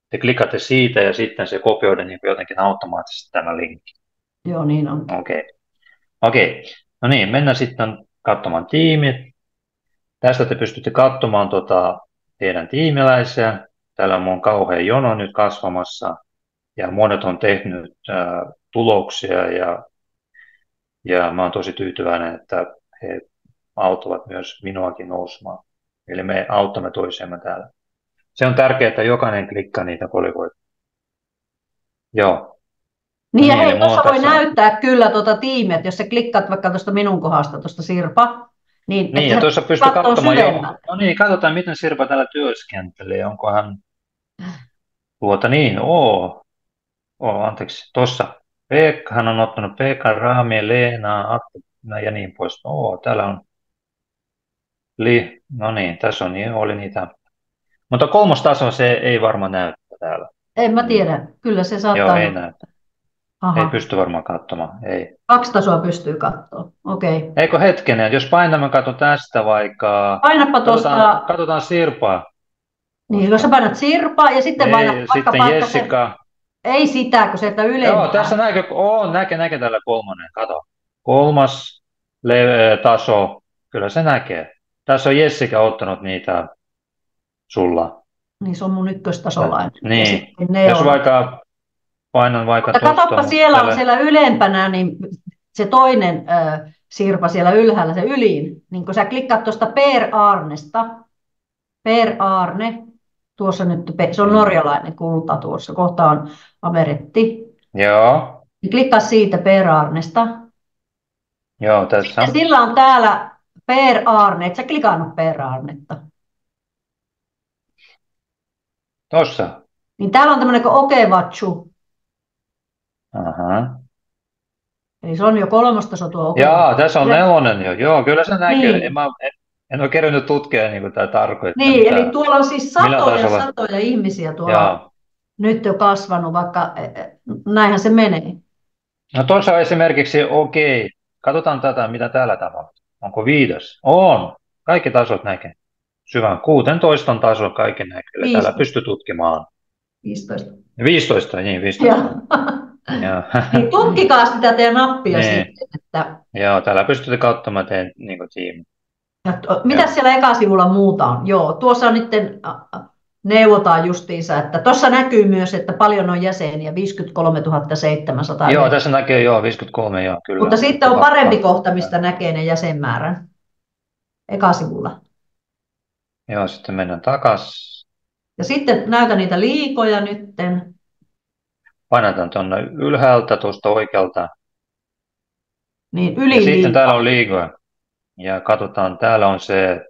Te klikatte siitä ja sitten se kopioidaan niin jotenkin automaattisesti tämä linkki. Joo, niin on. Okei. No niin, mennään sitten katsomaan tiimit. Tästä te pystytte katsomaan teidän tiimiläisiä. Täällä on mun kauhean jono nyt kasvamassa ja monet on tehnyt tuloksia ja mä oon tosi tyytyväinen, että he auttavat myös minuakin nousemaan. Eli me autamme toisiamme täällä. Se on tärkeää, että jokainen klikkaa niitä kolikoita. Joo. Niin, ja Niin, hei, tuossa voi tässä näyttää kyllä tiimiä, että jos sä klikkaat vaikka tuosta minun kohdasta, tuosta Sirpa, Niin, ja että tuossa pystyy katsoo katsomaan, syvemmälle. no niin, katsotaan, miten Sirpa täällä työskentelee. Onko hän anteeksi, tuossa Pekka, hän on ottanut Pekan, Raami, Leena, Atte ja niin pois. Täällä on no niin, tässä oli niitä. Mutta kolmostaso se ei varmaan näytä täällä. En mä tiedä, kyllä se saattaa. Joo, ei näytä. Aha. Ei pysty varmaan katsomaan, ei. 2 tasoa pystyy katsoa, okei. Eikö hetkinen, jos painamme katso tästä vaikka. Painapa tuosta. Katsotaan Sirpaa. Niin, jos sä painat Sirpaa ja sitten painat vaikka sitten Jessica. Ei sitä, kun sieltä ylempää. Joo, tässä näkee tällä kolmannen, kato. Kolmas taso, kyllä se näkee. Tässä on Jessica ottanut niitä sulla. Niin, se on mun ykköstasolla. Niin, jos painan vaikka tuosta. Katsoppa, siellä ylempänä, niin se toinen Sirpa siellä ylhäällä, se ylin. Niin kun sä klikkaat tuosta Per Arne, tuossa nyt, se on norjalainen kulta tuossa, kohta on Ameretti. Joo. Niin klikkaa siitä Per Arnesta. Joo, tässä. Ja sillä on täällä Per Arne, et sä klikannut Per Arnetta. Tossa. Niin täällä on tämmöinen kuin Okevatsu. Aha. Eli se on jo 3. taso tuo Okevatsu. Jaa, tässä on 4 jo. Joo, kyllä se näkyy. Niin. En ole kerännyt tutkia niin tämä tarkoittaa. Niin, eli tuolla on siis satoja ihmisiä tuolla. Jaa. Nyt jo kasvanut, vaikka näinhän se menee. No tuossa on esimerkiksi, katsotaan tätä, mitä täällä tapahtuu. Onko 5? On. Kaikki tasot näkee. Syvän 16 taso kaikki näkyy. Täällä pystyy tutkimaan. 15. 15, niin 15. Niin, tutkikaa sitä teidän nappia niin. sitten. Että. Joo, täällä pystytte katsomaan teidän tiimi. Mitä siellä ekasivulla muuta on? Joo, tuossa on nyt neuvotaan justiinsa, että tuossa näkyy myös, että paljon on jäseniä, 53 700. Joo, tässä näkee 53, joo, kyllä. Mutta sitten on parempi kohta, mistä näkee ne jäsenmäärän ekasivulla. Joo, sitten mennään takaisin. Ja sitten näytä niitä liikoja nytten. Painetaan tuonne ylhäältä tuosta oikealta. Niin, ja sitten täällä on liigoja. Ja katsotaan, täällä on se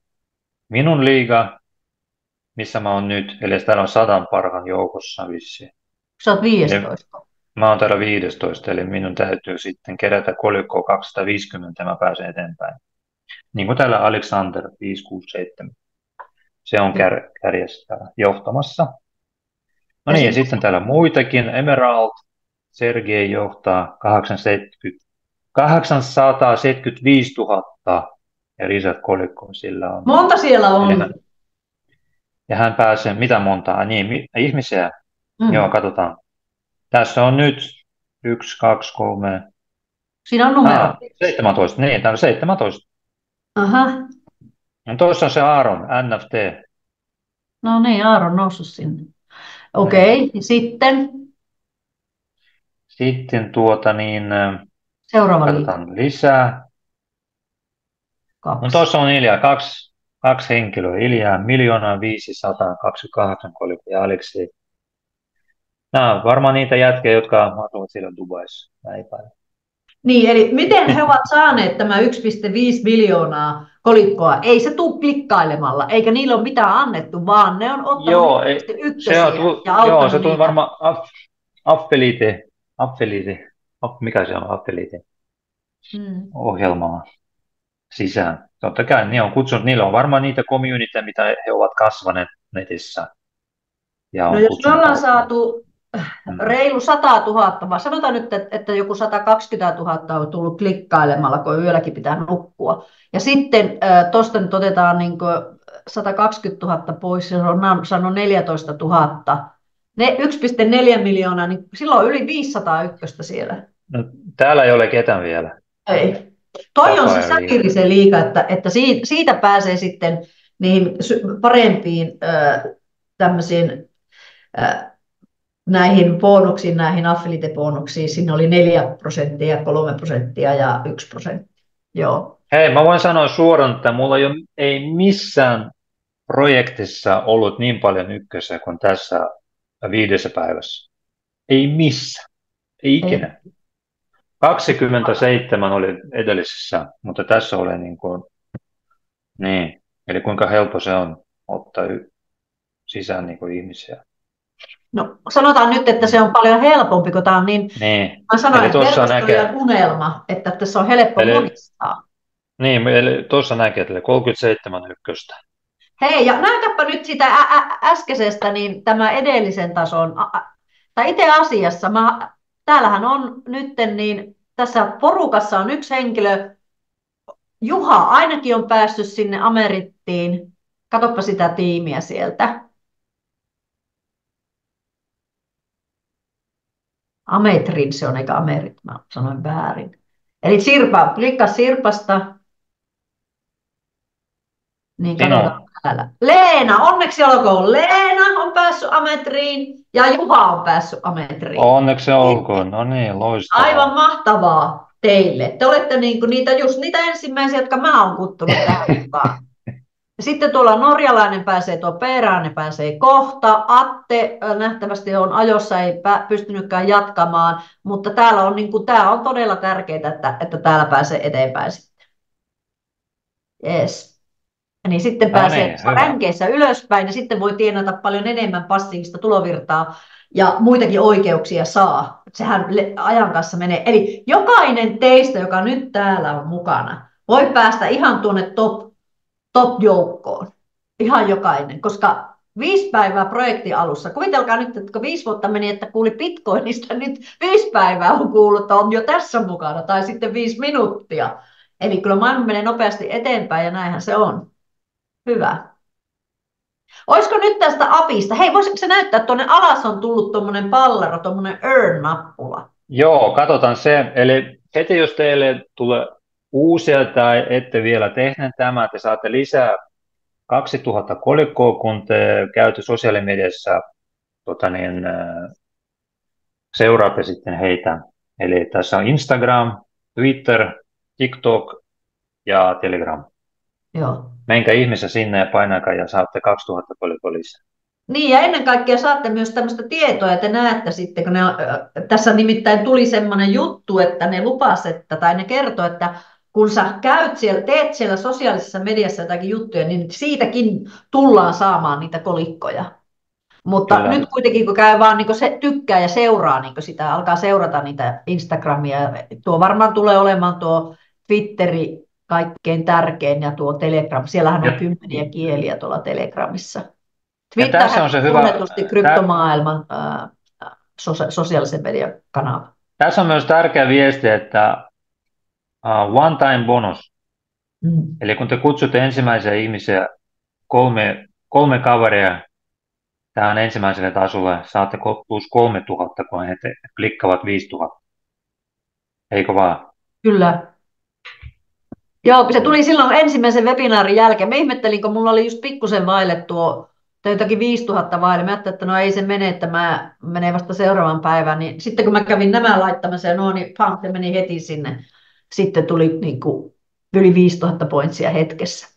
minun liiga, missä mä oon nyt. Eli täällä on 100 parhaan joukossa vissiin. Sä oot 15. Mä oon täällä 15, eli minun täytyy sitten kerätä kolikkoa 250, mä pääsen eteenpäin. Niin kuin täällä Alexander 567. Se on kärjessä täällä johtamassa. No niin, ja sitten täällä muitakin. Emerald, Sergei johtaa 875 000 ja Risat kolikko sillä on. Monta siellä on? Ja hän pääsee, mitä montaa? Niin, ihmisiä. Joo, katsotaan. Tässä on nyt 1, 2, 3. Siinä on numero. 17, niin, täällä on 17. Aha. No tuossa on se Aaron, NFT. No niin, Aaron noussut sinne. Okei, sitten? Sitten seuraava katsotaan lisää. 2. No tuossa on Ilja, kaksi henkilöä. Ilja 1 528 kolikko ja Aleksi. Nämä on varmaan niitä jätkiä, jotka asuvat siellä Dubaissa. Niin, eli miten he ovat saaneet tämä 1,5 miljoonaa kolikkoa? Ei se tule klikkailemalla, eikä niillä ole mitään annettu, vaan ne on ottanut ykkösiä ja auttanut se tuli varmaan affiliate, mikä se on affiliate ohjelmaa sisään. Totta kai ne on kutsunut, niillä on varmaan niitä communityjä, mitä he ovat kasvaneet netissä. Ja no jos me ollaan saatu reilu 100 000, vaan sanotaan nyt, että joku 120 000 on tullut klikkailemalla, kun yölläkin pitää nukkua. Ja sitten tuosta nyt otetaan niin 120 000 pois, ja se on saanut 14 000. Ne 1,4 miljoonaa, niin silloin on yli 500 ykköstä siellä. No, täällä ei ole ketään vielä. Ei. Toi on se Vapaa-ajan liiga. satiirisen liiga, että siitä pääsee sitten niihin parempiin tämmöisiin näihin bonuksiin, näihin affiliate-bonuksiin. Siinä oli 4%, 3% ja 1%. Joo. Hei, mä voin sanoa suoraan, että mulla ei missään projektissa ollut niin paljon ykkösiä kuin tässä 5 päivässä. Ei missä. Ei ikinä. 27 oli edellisessä, mutta tässä oli niin. Eli kuinka helppo se on ottaa sisään ihmisiä. No, sanotaan nyt, että se on paljon helpompi, kun tämä on niin, Niin. mä sanoin, Eli että tuossa verkostojen unelma, että tässä on helppo muistaa. Niin, eli tuossa näkee, että 37 ykköstä. Hei, ja näytäpä nyt sitä äskeisestä, niin tämä edellisen tason, tai itse asiassa, täällähän on nyt, niin tässä porukassa on yksi henkilö, Juha ainakin on päässyt sinne Amerittiin. Katoppa sitä tiimiä sieltä. Ametrin se on, eikä Amerit, mä sanoin väärin. Eli klikkaa Sirpasta. Niin katsotaan täällä. Leena, onneksi olkoon. Leena on päässyt Ametriin ja Juha on päässyt Ametriin. Onneksi olkoon, no niin, loistavaa. Aivan mahtavaa teille. Te olette niitä ensimmäisiä, jotka mä oon kuttunut tähän mukaan. Sitten tuolla norjalainen pääsee, tuo Peerainen pääsee kohta. Atte nähtävästi on ajossa, ei pystynytkään jatkamaan, mutta täällä on, tää on todella tärkeää, että täällä pääsee eteenpäin sitten. Yes. Niin sitten pääsee ränkeissä ylöspäin ja sitten voi tienata paljon enemmän passiivista tulovirtaa ja muitakin oikeuksia saa. Sehän ajan kanssa menee. Eli jokainen teistä, joka nyt täällä on mukana, voi päästä ihan tuonne top-joukkoon. Ihan jokainen, koska 5 päivää projektin alussa. Kuvitelkaa nyt, että kun 5 vuotta meni, että kuuli Bitcoinista, nyt 5 päivää on kuullut, että on jo tässä mukana, tai sitten 5 minuuttia. Eli kyllä maailma menee nopeasti eteenpäin ja näinhän se on. Hyvä. Olisiko nyt tästä apista? Hei, voisitko se näyttää, että tuonne alas on tullut tuommoinen pallero, tuommoinen earn-nappula? Joo, katsotaan se. Eli heti jos teille tulee uusia tai ette vielä tehneet tämä, te saatte lisää 2000 kolikkoa, kun te käytte sosiaalimediassa seuraatte sitten heitä. Eli tässä on Instagram, Twitter, TikTok ja Telegram. Joo. Menkää ihmeessä sinne ja painakaa ja saatte 2000 kolikkoa lisää. Niin, ja ennen kaikkea saatte myös tämmöistä tietoa, että näette sitten, kun tässä nimittäin tuli semmoinen juttu, että ne tai ne kertoo, että kun sä teet siellä sosiaalisessa mediassa jotakin juttuja, niin siitäkin tullaan saamaan niitä kolikkoja. Mutta Kyllä. Nyt kuitenkin, kun käy vaan se tykkää ja seuraa sitä, alkaa seurata niitä Instagramia, tuo varmaan tulee olemaan tuo Twitteri kaikkein tärkein ja tuo Telegram, siellähän on 10 kieliä tuolla Telegramissa. Twitter on se tunnetusti kryptomaailman sosiaalisen median kanava. Tässä on myös tärkeä viesti, että one time bonus. Eli kun te kutsutte ensimmäisiä ihmisiä, kolme kaveria tähän ensimmäiselle tasolle, saatte plus 3000, kun he klikkaavat 5000. Eikö vaan? Kyllä. Joo, se tuli silloin ensimmäisen webinaarin jälkeen. Mä ihmettelin, kun mulla oli just pikkusen vaille tai jotakin 5000 vaille. Mä ajattelin, että no ei se mene, että mä menen vasta seuraavan päivän. Niin sitten kun mä kävin nämä laittamassa, niin se meni heti sinne. Sitten tuli yli 5000 pointsia hetkessä.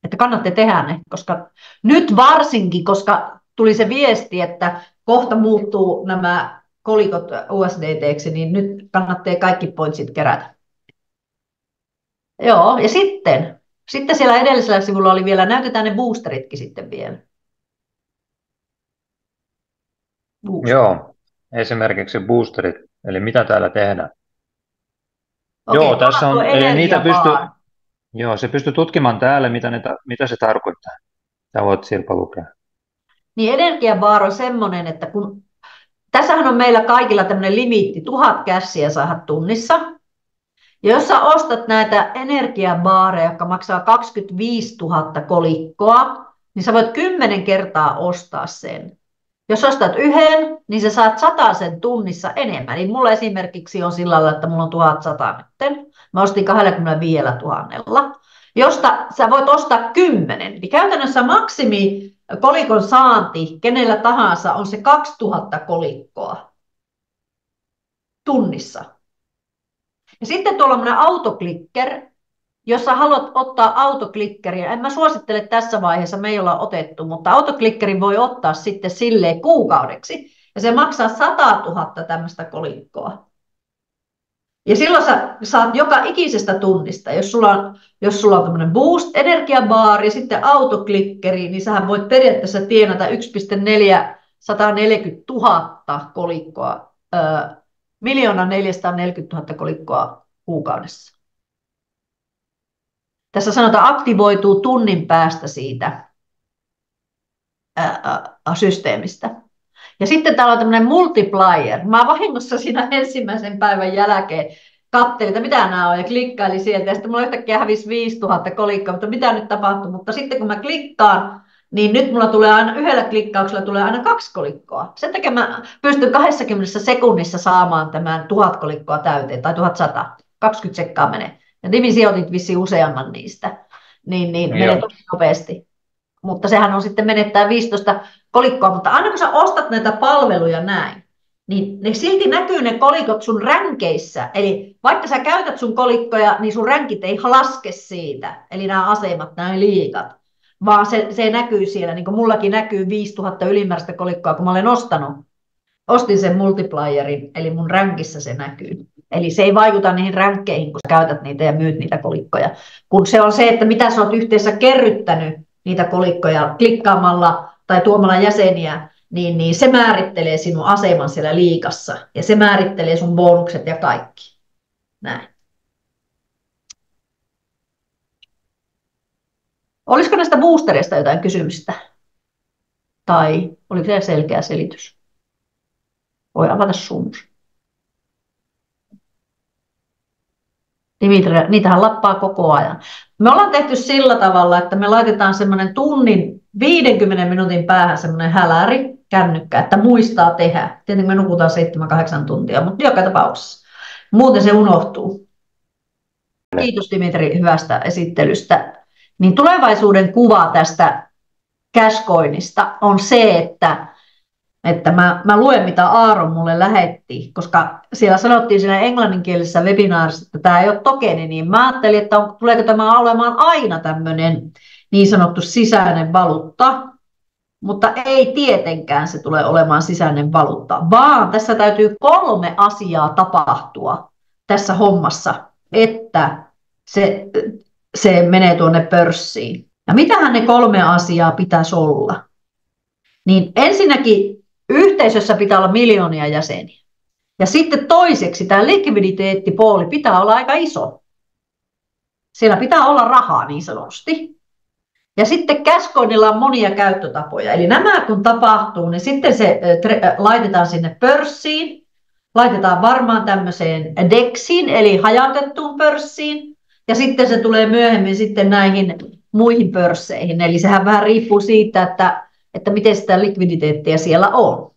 Että kannattaa tehdä ne, koska nyt varsinkin, koska tuli se viesti, että kohta muuttuu nämä kolikot USDT:ksi, niin nyt kannattaa kaikki pointsit kerätä. Joo, ja sitten siellä edellisellä sivulla oli vielä, näytetään ne boosteritkin sitten vielä. Joo, esimerkiksi boosterit, eli mitä täällä tehdään. Okei, joo, tässä on, eli niitä Joo, se pystyy tutkimaan täällä, mitä se tarkoittaa. Sä voit Sirpa lukea. Niin energiabaar on semmoinen, että kun Tässähän on meillä kaikilla tämmöinen limiitti, 1000 kässiä saada tunnissa. Ja jos sä ostat näitä energiabaareja, jotka maksaa 25 000 kolikkoa, niin sä voit 10 kertaa ostaa sen. Jos ostat yhden, niin sä saat 100 sen tunnissa enemmän. Niin mulla esimerkiksi on sillä lailla, että mulla on 1100 nyt. Mä ostin 25 000. Josta sä voit ostaa 10. Niin käytännössä maksimi kolikon saanti kenellä tahansa on se 2000 kolikkoa tunnissa. Ja sitten tuolla on autoklikker, jos sä haluat ottaa autoklikkeria, en mä suosittele tässä vaiheessa, me ei olla otettu, mutta autoklikkerin voi ottaa sitten silleen kuukaudeksi, ja se maksaa 100 000 tämmöistä kolikkoa. Ja silloin sä saat joka ikisestä tunnista, jos sulla on tämmöinen Boost, energiabaari ja sitten autoklikkeri, niin sähän voit periaatteessa tienata 1,440 000 kolikkoa, 1 440 000 kolikkoa kuukaudessa. Tässä sanotaan, aktivoituu tunnin päästä siitä systeemistä. Ja sitten täällä on tämmöinen multiplier. Mä vahingossa siinä ensimmäisen päivän jälkeen katselin, että mitä nämä on, ja klikkailin sieltä. Ja sitten mulla yhtäkkiä hävisi 5000 kolikkoa, mutta mitä nyt tapahtuu? Mutta sitten kun mä klikkaan, niin nyt mulla tulee aina yhdellä klikkauksella tulee aina 2 kolikkoa. Sen takia mä pystyn 20 sekunnissa saamaan tämän 1000 kolikkoa täyteen, tai 1100. 20 sekkaa menee. Ja Dimi sijoitit vissiin useamman niistä. Niin menee tosi nopeasti. Mutta sehän on sitten menettää 15 kolikkoa. Mutta aina kun sä ostat näitä palveluja näin, niin ne silti näkyy ne kolikot sun ränkeissä. Eli vaikka sä käytät sun kolikkoja, niin sun ränkit ei laske siitä. Eli nämä asemat, nämä liikat. Vaan se näkyy siellä, niin kuin mullakin näkyy 5000 ylimääräistä kolikkoa, kun mä olen ostin sen multiplierin, eli mun ränkissä se näkyy. Eli se ei vaikuta niihin ränkkeihin, kun sä käytät niitä ja myyt niitä kolikkoja. Kun se on se, että mitä sä oot yhteensä kerryttänyt niitä kolikkoja klikkaamalla tai tuomalla jäseniä, niin se määrittelee sinun aseman siellä liigassa. Ja se määrittelee sun bonukset ja kaikki. Näin. Olisiko näistä boostereista jotain kysymystä? Tai oliko se selkeä selitys? Voi avata suunsa. Dimitri, niitähän lappaa koko ajan. Me ollaan tehty sillä tavalla, että me laitetaan semmoinen tunnin 50 minuutin päähän semmoinen häläri, kännykkä, että muistaa tehdä. Tietenkin me nukutaan 7-8 tuntia, mutta joka tapauksessa. Muuten se unohtuu. Kiitos Dimitri hyvästä esittelystä. Niin tulevaisuuden kuva tästä cashcoinista on se, että mä luen, mitä Aaron mulle lähetti, koska siellä sanottiin siinä englanninkielisessä webinaarissa, että tämä ei ole tokeni, niin mä ajattelin, että tuleeko tämä olemaan aina tämmöinen niin sanottu sisäinen valuutta, mutta ei tietenkään se tule olemaan sisäinen valuutta, vaan tässä täytyy 3 asiaa tapahtua tässä hommassa, että se menee tuonne pörssiin. Ja mitähän ne 3 asiaa pitäisi olla? Niin ensinnäkin yhteisössä pitää olla miljoonia jäseniä. Ja sitten toiseksi tämä likviditeettipooli pitää olla aika iso. Siellä pitää olla rahaa niin sanotusti. Ja sitten cashcoinilla on monia käyttötapoja. Eli nämä kun tapahtuu, niin sitten se laitetaan sinne pörssiin. Laitetaan varmaan tämmöiseen DEXiin, eli hajautettuun pörssiin. Ja sitten se tulee myöhemmin sitten näihin muihin pörsseihin. Eli sehän vähän riippuu siitä, että miten sitä likviditeettiä siellä on.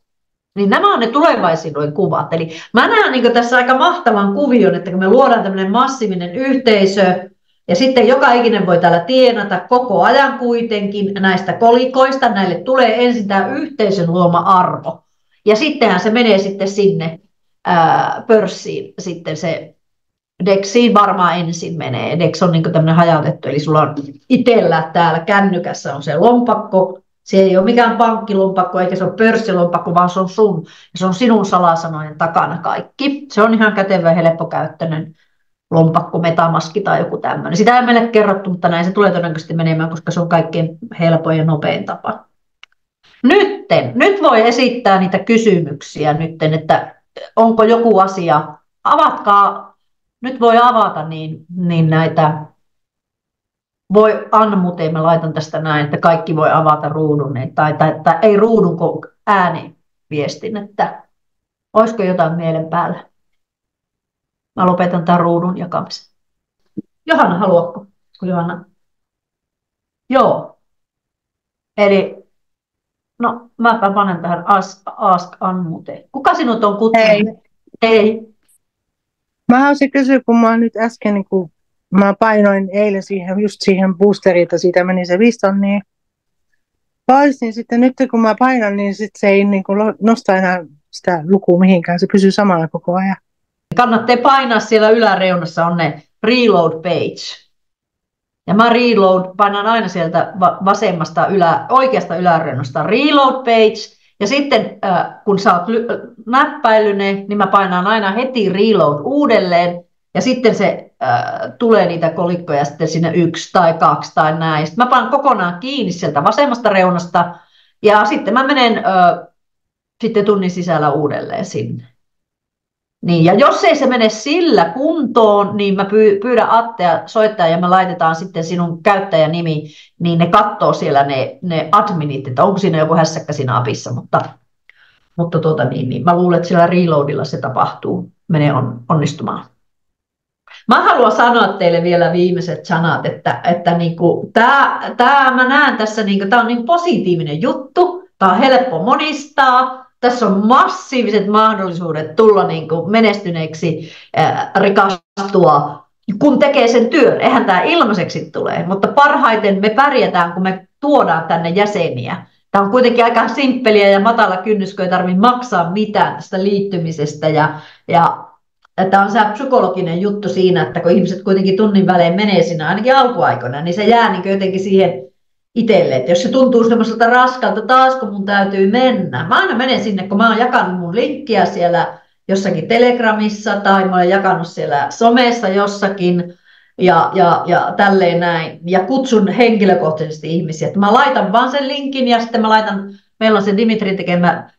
Niin nämä on ne tulevaisuuden kuvat. Eli mä näen niin tässä aika mahtavan kuvion, että kun me luodaan tämmöinen massiivinen yhteisö, ja sitten joka ikinen voi täällä tienata koko ajan kuitenkin näistä kolikoista, näille tulee ensin tämä yhteisön luoma arvo. Ja sittenhän se menee sitten sinne pörssiin, sitten se DEXiin varmaan ensin menee. DEX on niin tämmöinen hajautettu, eli sulla on itsellä täällä kännykässä on se lompakko. Se ei ole mikään pankkilompakko eikä se ole pörssilompakko, vaan se on sun. Ja se on sinun salasanojen takana kaikki. Se on ihan kätevä ja helppokäyttöinen lompakko, metamaski tai joku tämmöinen. Sitä ei meille kerrottu, mutta näin se tulee todennäköisesti menemään, koska se on kaikkein helpoin ja nopein tapa. Nyt voi esittää niitä kysymyksiä, että onko joku asia. Avatkaa, nyt voi avata niin näitä. Voi unmute, mä laitan tästä näin, että kaikki voi avata ruudun, tai ei ruudun, kun ääniviestin, että Olisiko jotain mielen päällä? Mä lopetan tämän ruudun jakamisen. Johanna, haluatko? Johanna. Joo. Eli, no mäpä panen tähän Ask Unmute. Kuka sinut on kutsunut? Hei. Hei. Mä haluaisin kysyä, kun mä nyt äsken, niin kun mä painoin eilen just siihen boosterilta, siitä meni se 5 tonnia pois, niin sitten nyt kun mä painan, niin sit se ei niin kuin nosta enää sitä lukua mihinkään, se pysyy samalla koko ajan. Kannattaa painaa siellä yläreunassa on ne reload page. Ja mä painan aina sieltä vasemmasta oikeasta yläreunasta reload page. Ja sitten kun sä oot näppäillyt ne, niin mä painaan aina heti reload uudelleen. Ja sitten se tulee niitä kolikkoja sitten sinne 1 tai 2 tai näin. Sitten mä panan kokonaan kiinni sieltä vasemmasta reunasta. Ja sitten mä menen sitten tunnin sisällä uudelleen sinne. Niin, ja jos ei se mene sillä kuntoon, niin mä pyydän Attea soittaa ja me laitetaan sitten sinun käyttäjänimi, niin ne katsoo siellä ne adminit, että onko siinä joku hässäkkä siinä apissa, mutta niin, mä luulen, että sillä reloadilla se tapahtuu, menee onnistumaan. Mä haluan sanoa teille vielä viimeiset sanat, että niinku, mä näen tässä, niinku, tää on niin positiivinen juttu, tää on helppo monistaa. Tässä on massiiviset mahdollisuudet tulla niin kuin menestyneeksi, rikastua, kun tekee sen työn. Eihän tämä ilmaiseksi tule, mutta parhaiten me pärjätään, kun me tuodaan tänne jäseniä. Tämä on kuitenkin aika simppeliä ja matala kynnys, kun ei tarvitse maksaa mitään tästä liittymisestä. Ja tämä on se psykologinen juttu siinä, että kun ihmiset kuitenkin tunnin välein menee siinä, ainakin alkuaikoina, niin se jää niin jotenkin siihen itselle, että jos se tuntuu semmoiselta raskalta, taasko mun täytyy mennä. Mä aina menen sinne, kun mä oon jakanut mun linkkiä siellä jossakin Telegramissa tai mä oon jakanut siellä somessa jossakin ja tälleen näin. Ja kutsun henkilökohtaisesti ihmisiä. Että mä laitan vaan sen linkin ja sitten meillä on se Dimitrin tekemä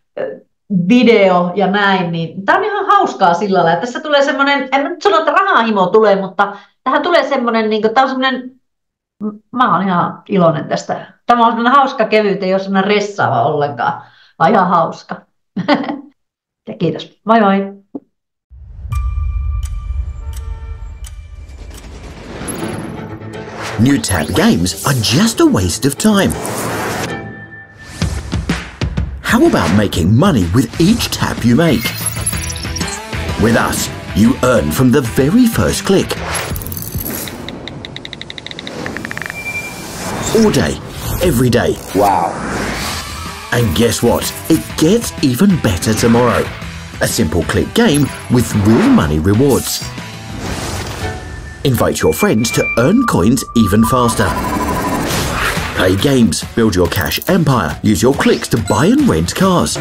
video ja näin. Niin tää on ihan hauskaa sillä lailla. Tässä tulee semmoinen, en nyt sano, että rahahimo tulee, mutta tähän tulee semmoinen, niin tää on semmoinen. Mä oon ihan iloinen tästä. Tämä on sellainen hauska kevyt, ei ole sellainen ressaava ollenkaan, vaan ihan hauska. Ja kiitos. Moi moi. New tab games are just a waste of time. How about making money with each tab you make? With us, you earn from the very first click. All day, every day. Wow. And guess what? It gets even better tomorrow. A simple click game with real money rewards. Invite your friends to earn coins even faster. Play games, build your cash empire, use your clicks to buy and rent cars.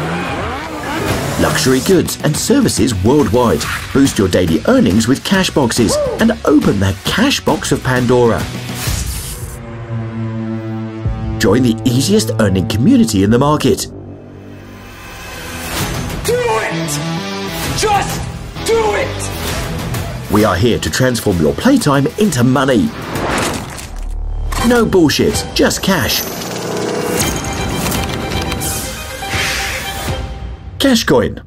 Luxury goods and services worldwide. Boost your daily earnings with cash boxes and open that cash box of Pandora. Join the easiest earning community in the market. Do it! Just do it! We are here to transform your playtime into money. No bullshit, just cash. Cashcoin.